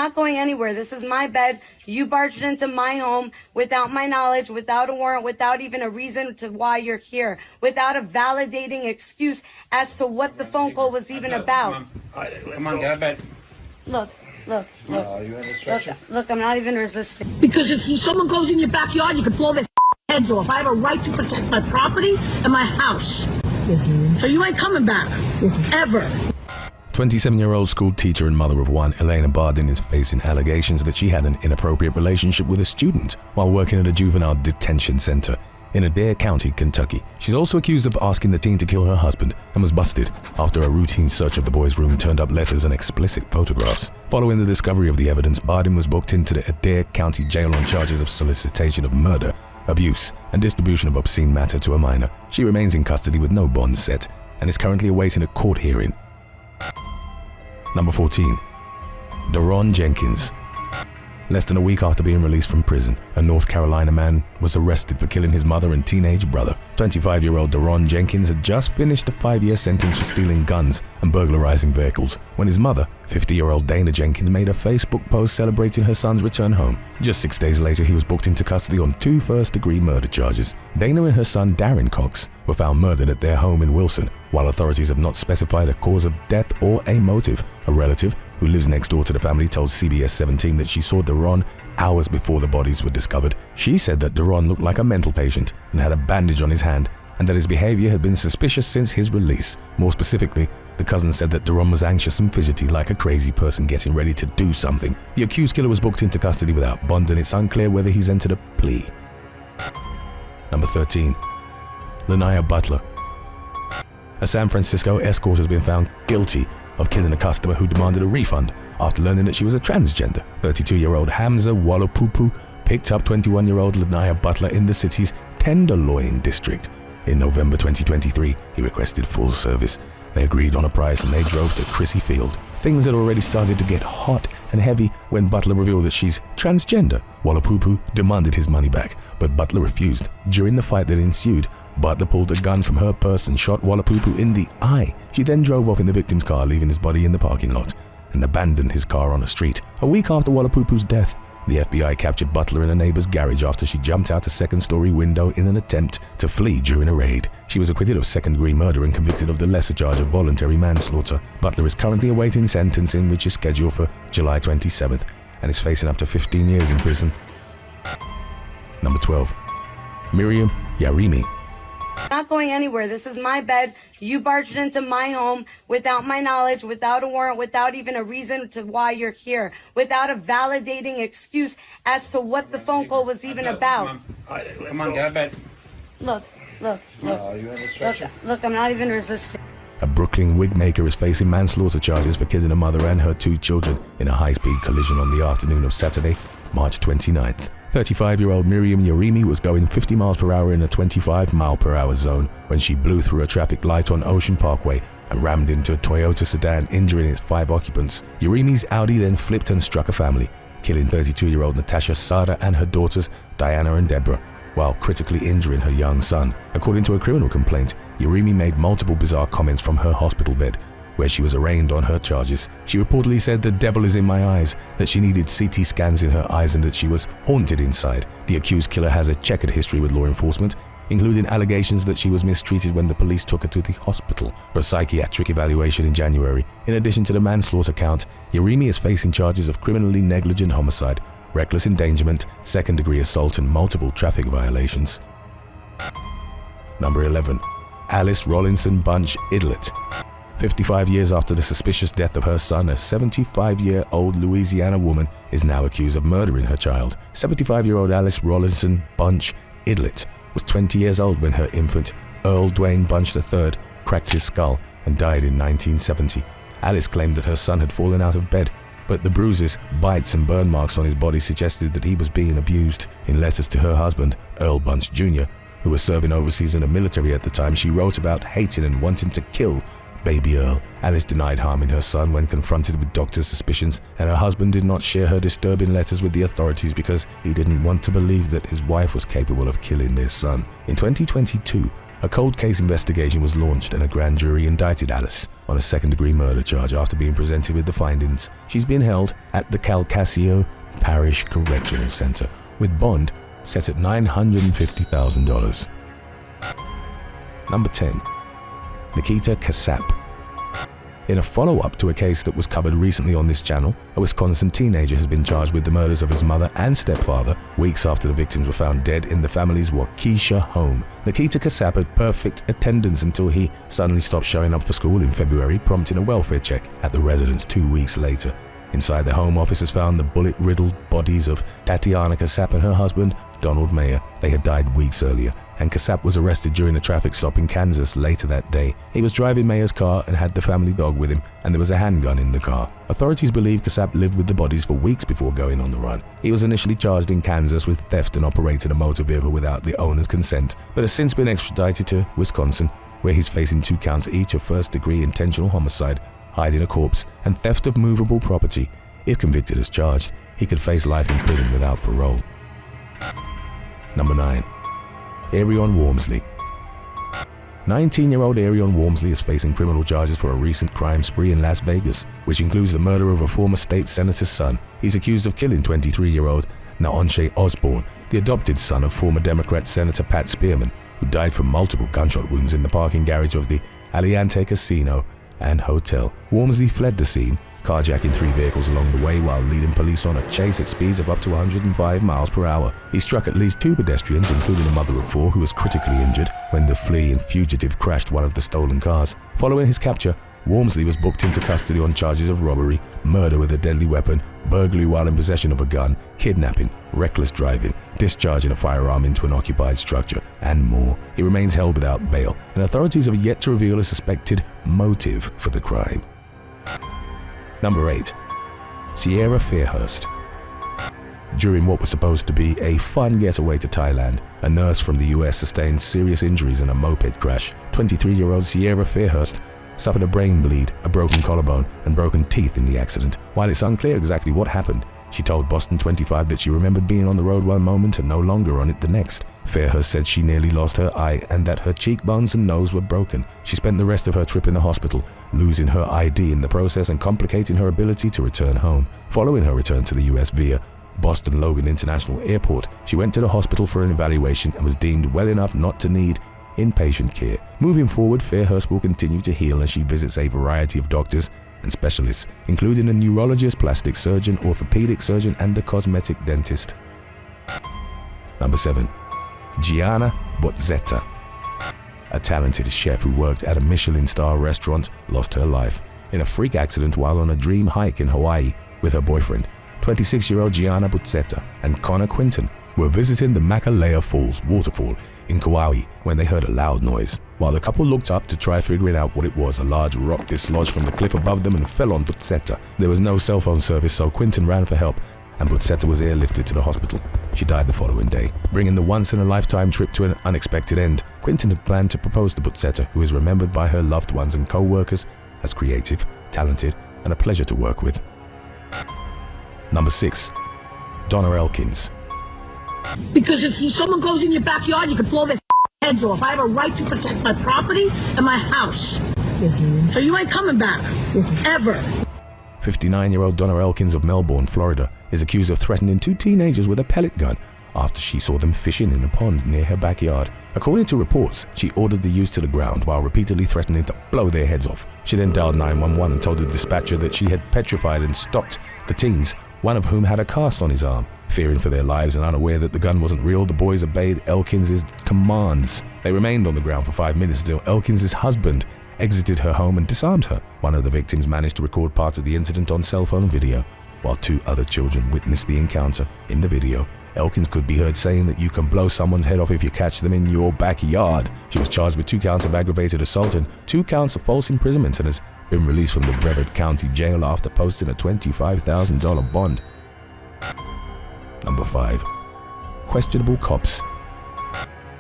not going anywhere. This is my bed. You barged into my home without my knowledge, without a warrant, without even a reason to why you're here, without a validating excuse as to what the phone call was even about. Come on, get out of bed. Look. Are you under instruction? Look, I'm not even resisting. Because if someone goes in your backyard, you can blow their heads off. I have a right to protect my property and my house. So you ain't coming back. Ever. 27-year-old school teacher and mother of one, Elena Bardin, is facing allegations that she had an inappropriate relationship with a student while working at a juvenile detention center in Adair County, Kentucky. She's also accused of asking the teen to kill her husband and was busted after a routine search of the boy's room turned up letters and explicit photographs. Following the discovery of the evidence, Bardin was booked into the Adair County Jail on charges of solicitation of murder, abuse, and distribution of obscene matter to a minor. She remains in custody with no bond set and is currently awaiting a court hearing. Number 14. Jenkins. Less than a week after being released from prison, a North Carolina man was arrested for killing his mother and teenage brother. 25-year-old Jenkins had just finished a 5-year sentence for stealing guns and burglarizing vehicles when his mother, 50-year-old Dana Jenkins, made a Facebook post celebrating her son's return home. Just 6 days later, he was booked into custody on 2 first-degree murder charges. Dana and her son, Darren Cox, were found murdered at their home in Wilson, while authorities have not specified a cause of death or a motive. A relative who lives next door to the family told CBS 17 that she saw Deron hours before the bodies were discovered. She said that Deron looked like a mental patient and had a bandage on his hand, and that his behavior had been suspicious since his release. More specifically, the cousin said that Deron was anxious and fidgety, like a crazy person getting ready to do something. The accused killer was booked into custody without bond, and it's unclear whether he's entered a plea. Number 13. Leniyah Butler. A San Francisco escort has been found guilty of killing a customer who demanded a refund after learning that she was a transgender. 32-year-old Hamza Walapupu picked up 21-year-old Leniyah Butler in the city's Tenderloin district. In November 2023, he requested full service. They agreed on a price and they drove to Crissy Field. Things had already started to get hot and heavy when Butler revealed that she's transgender. Walapupu demanded his money back, but Butler refused. During the fight that ensued, Butler pulled a gun from her purse and shot Walapupu in the eye. She then drove off in the victim's car, leaving his body in the parking lot, and abandoned his car on a street. A week after Walapupu's death, the FBI captured Butler in a neighbor's garage after she jumped out a second-story window in an attempt to flee during a raid. She was acquitted of second-degree murder and convicted of the lesser charge of voluntary manslaughter. Butler is currently awaiting sentencing, which is scheduled for July 27th, and is facing up to 15 years in prison. Number 12. Miriam Yarimi. Not going anywhere. This is my bed. You barged into my home without my knowledge, without a warrant, without even a reason to why you're here, without a validating excuse as to what the phone call was even about. Come on, get out of bed. Look. Are you under instruction? Look, I'm not even resisting. A Brooklyn wig maker is facing manslaughter charges for killing a mother and her 2 children in a high-speed collision on the afternoon of Saturday, March 29th. 35-year-old Miriam Yarimi was going 50 miles per hour in a 25-mile-per-hour zone when she blew through a traffic light on Ocean Parkway and rammed into a Toyota sedan, injuring its 5 occupants. Yarimi's Audi then flipped and struck a family, killing 32-year-old Natasha Sada and her daughters Diana and Deborah, while critically injuring her young son. According to a criminal complaint, Yarimi made multiple bizarre comments from her hospital bed, where she was arraigned on her charges. She reportedly said, "The devil is in my eyes," that she needed CT scans in her eyes and that she was haunted inside. The accused killer has a checkered history with law enforcement, including allegations that she was mistreated when the police took her to the hospital for a psychiatric evaluation in January. In addition to the manslaughter count, Yarimi is facing charges of criminally negligent homicide, reckless endangerment, second-degree assault, and multiple traffic violations. Number 11. Alice Rollinson Bunch Idlett. 55 years after the suspicious death of her son, a 75-year-old Louisiana woman is now accused of murdering her child. 75-year-old Alice Rollinson Bunch Idlett was 20 years old when her infant, Earl Dwayne Bunch III, cracked his skull and died in 1970. Alice claimed that her son had fallen out of bed, but the bruises, bites, and burn marks on his body suggested that he was being abused. In letters to her husband, Earl Bunch Jr., who was serving overseas in the military at the time, she wrote about hating and wanting to kill baby Earl. Alice denied harming her son when confronted with doctors' suspicions, and her husband did not share her disturbing letters with the authorities because he didn't want to believe that his wife was capable of killing their son. In 2022, A cold case investigation was launched and a grand jury indicted Alice on a second-degree murder charge after being presented with the findings. She's been held at the Calcasio Parish Correctional Center with bond set at $950,000. Number 10. Nikita Casap. In a follow-up to a case that was covered recently on this channel, a Wisconsin teenager has been charged with the murders of his mother and stepfather weeks after the victims were found dead in the family's Waukesha home. Nikita Casap had perfect attendance until he suddenly stopped showing up for school in February, prompting a welfare check at the residence 2 weeks later. Inside the home, officers found the bullet-riddled bodies of Tatiana Casap and her husband, Donald Mayer. They had died weeks earlier, and Casap was arrested during a traffic stop in Kansas later that day. He was driving Mayer's car and had the family dog with him, and there was a handgun in the car. Authorities believe Casap lived with the bodies for weeks before going on the run. He was initially charged in Kansas with theft and operating a motor vehicle without the owner's consent, but has since been extradited to Wisconsin, where he's facing 2 counts each of first-degree intentional homicide, hiding a corpse, and theft of movable property. If convicted as charged, he could face life in prison without parole. Number 9. Aerion Warmsley. 19-year-old Aerion Warmsley is facing criminal charges for a recent crime spree in Las Vegas, which includes the murder of a former state senator's son. He's accused of killing 23-year-old Naonshe Osborne, the adopted son of former Democrat Senator Pat Spearman, who died from multiple gunshot wounds in the parking garage of the Aliante Casino and Hotel. Warmsley fled the scene, carjacking 3 vehicles along the way while leading police on a chase at speeds of up to 105 miles per hour. He struck at least 2 pedestrians, including a mother of 4 who was critically injured when the fleeing fugitive crashed one of the stolen cars. Following his capture, Warmsley was booked into custody on charges of robbery, murder with a deadly weapon, burglary while in possession of a gun, kidnapping, reckless driving, discharging a firearm into an occupied structure, and more. He remains held without bail, and authorities have yet to reveal a suspected motive for the crime. Number 8. Sierra Fairhurst. During what was supposed to be a fun getaway to Thailand, a nurse from the US sustained serious injuries in a moped crash. 23-year-old Sierra Fairhurst suffered a brain bleed, a broken collarbone, and broken teeth in the accident. While it's unclear exactly what happened, she told Boston 25 that she remembered being on the road one moment and no longer on it the next. Fairhurst said she nearly lost her eye and that her cheekbones and nose were broken. She spent the rest of her trip in the hospital, losing her ID in the process and complicating her ability to return home. Following her return to the US via Boston Logan International Airport, she went to the hospital for an evaluation and was deemed well enough not to need inpatient care. Moving forward, Fairhurst will continue to heal as she visits a variety of doctors and specialists, including a neurologist, plastic surgeon, orthopedic surgeon, and a cosmetic dentist. Number 7. Gianna Buzzetta. A talented chef who worked at a Michelin star restaurant lost her life in a freak accident while on a dream hike in Hawaii with her boyfriend. 26-year-old Gianna Buzzetta and Connor Quinton were visiting the Makalea Falls waterfall in Kauai when they heard a loud noise. While the couple looked up to try figuring out what it was, a large rock dislodged from the cliff above them and fell on Buzzetta. There was no cell phone service, so Quinton ran for help, and Buzzetta was airlifted to the hospital. She died the following day, bringing the once-in-a-lifetime trip to an unexpected end. Quinton had planned to propose to Buzzetta, who is remembered by her loved ones and co-workers as creative, talented, and a pleasure to work with. Number 6. Donna Elkins. Because if someone goes in your backyard, you can blow their heads off. I have a right to protect my property and my house. So you ain't coming back. Ever. 59-year-old Donna Elkins of Melbourne, Florida, is accused of threatening 2 teenagers with a pellet gun after she saw them fishing in a pond near her backyard. According to reports, she ordered the youths to the ground while repeatedly threatening to blow their heads off. She then dialed 911 and told the dispatcher that she had petrified and stopped the teens, one of whom had a cast on his arm. Fearing for their lives and unaware that the gun wasn't real, the boys obeyed Elkins' commands. They remained on the ground for 5 minutes until Elkins' husband exited her home and disarmed her. One of the victims managed to record part of the incident on cell phone video, while 2 other children witnessed the encounter. In the video, Elkins could be heard saying that you can blow someone's head off if you catch them in your backyard. She was charged with 2 counts of aggravated assault and 2 counts of false imprisonment and has been released from the Brevard County Jail after posting a $25,000 bond. Number 5. Questionable cops.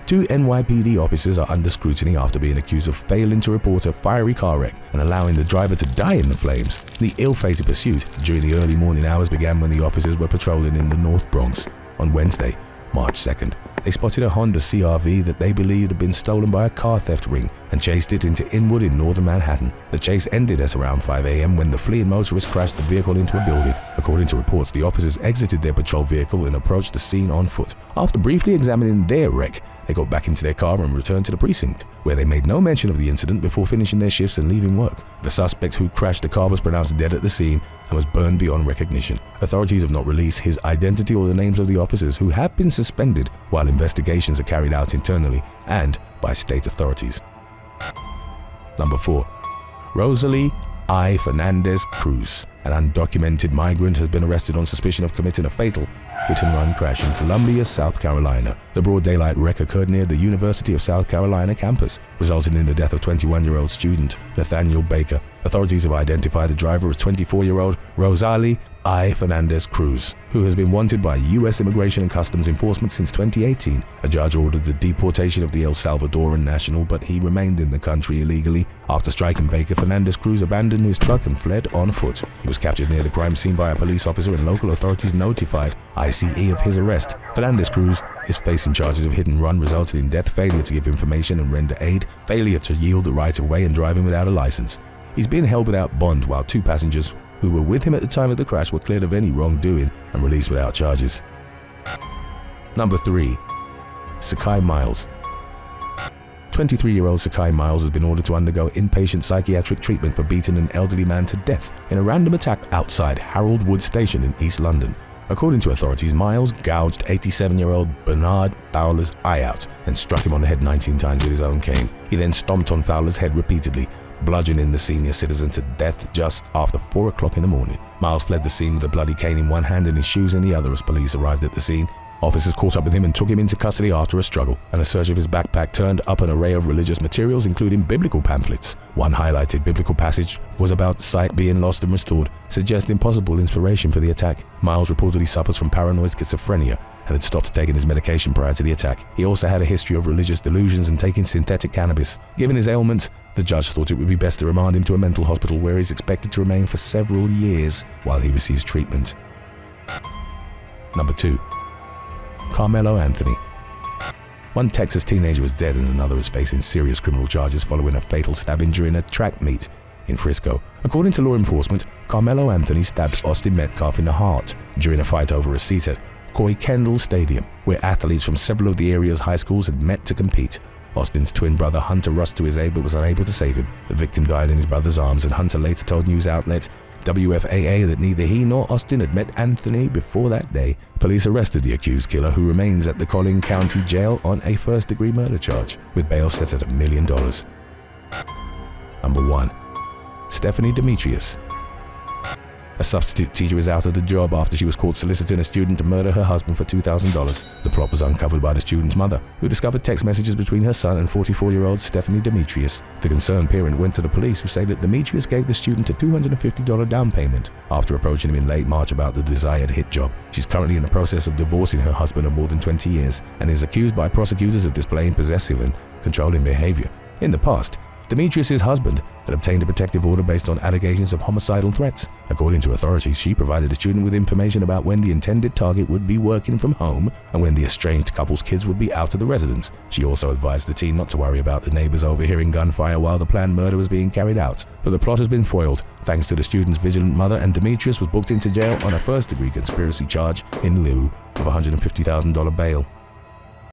2 NYPD officers are under scrutiny after being accused of failing to report a fiery car wreck and allowing the driver to die in the flames. The ill-fated pursuit during the early morning hours began when the officers were patrolling in the North Bronx on Wednesday, March 2nd. they spotted a Honda CR-V that they believed had been stolen by a car theft ring and chased it into Inwood in northern Manhattan. The chase ended at around 5 a.m. when the fleeing motorist crashed the vehicle into a building. According to reports, the officers exited their patrol vehicle and approached the scene on foot. After briefly examining their wreck, they got back into their car and returned to the precinct, where they made no mention of the incident before finishing their shifts and leaving work. The suspect who crashed the car was pronounced dead at the scene and was burned beyond recognition. Authorities have not released his identity or the names of the officers, who have been suspended while investigations are carried out internally and by state authorities. Number 4. Rosali I. Fernandez-Cruz, an undocumented migrant, has been arrested on suspicion of committing a fatal hit-and-run crash in Columbia, South Carolina. The broad daylight wreck occurred near the University of South Carolina campus, resulting in the death of 21-year-old student Nathaniel Baker. Authorities have identified the driver as 24-year-old Rosali I. Fernandez-Cruz, who has been wanted by U.S. Immigration and Customs Enforcement since 2018. A judge ordered the deportation of the El Salvadoran national, but he remained in the country illegally. After striking Baker, Fernandez-Cruz abandoned his truck and fled on foot. He was captured near the crime scene by a police officer, and local authorities notified ICE of his arrest. Fernandez-Cruz is facing charges of hit and run resulting in death, failure to give information and render aid, failure to yield the right of way, and driving without a license. He's being held without bond, while 2 passengers who were with him at the time of the crash were cleared of any wrongdoing and released without charges. Number 3. Sekai Miles. 23-year-old Sekai Miles has been ordered to undergo inpatient psychiatric treatment for beating an elderly man to death in a random attack outside Harold Wood Station in East London. According to authorities, Miles gouged 87-year-old Bernard Fowler's eye out and struck him on the head 19 times with his own cane. He then stomped on Fowler's head repeatedly, bludgeoning the senior citizen to death just after 4 o'clock in the morning. Miles fled the scene with a bloody cane in one hand and his shoes in the other as police arrived at the scene. Officers caught up with him and took him into custody after a struggle, and a search of his backpack turned up an array of religious materials, including biblical pamphlets. One highlighted biblical passage was about sight being lost and restored, suggesting possible inspiration for the attack. Miles reportedly suffers from paranoid schizophrenia and had stopped taking his medication prior to the attack. He also had a history of religious delusions and taking synthetic cannabis. Given his ailments, the judge thought it would be best to remand him to a mental hospital, where he's expected to remain for several years while he receives treatment. Number 2. Karmelo Anthony. One Texas teenager is dead and another is facing serious criminal charges following a fatal stabbing during a track meet in Frisco. According to law enforcement, Karmelo Anthony stabbed Austin Metcalf in the heart during a fight over a seat at Coy Kendall Stadium, where athletes from several of the area's high schools had met to compete. Austin's twin brother Hunter rushed to his aid but was unable to save him. The victim died in his brother's arms, and Hunter later told news outlet WFAA that neither he nor Austin had met Anthony before that day. Police arrested the accused killer, who remains at the Collin County Jail on a first-degree murder charge, with bail set at $1 million. Number 1. Stephanie Demetrius. A substitute teacher is out of the job after she was caught soliciting a student to murder her husband for $2,000. The plot was uncovered by the student's mother, who discovered text messages between her son and 44-year-old Stephanie Demetrius. The concerned parent went to the police, who say that Demetrius gave the student a $250 down payment after approaching him in late March about the desired hit job. She's currently in the process of divorcing her husband of more than 20 years and is accused by prosecutors of displaying possessive and controlling behavior. In the past, Demetrius' husband had obtained a protective order based on allegations of homicidal threats. According to authorities, she provided the student with information about when the intended target would be working from home and when the estranged couple's kids would be out of the residence. She also advised the teen not to worry about the neighbors overhearing gunfire while the planned murder was being carried out. But the plot has been foiled thanks to the student's vigilant mother, and Demetrius was booked into jail on a first-degree conspiracy charge in lieu of a $150,000 bail.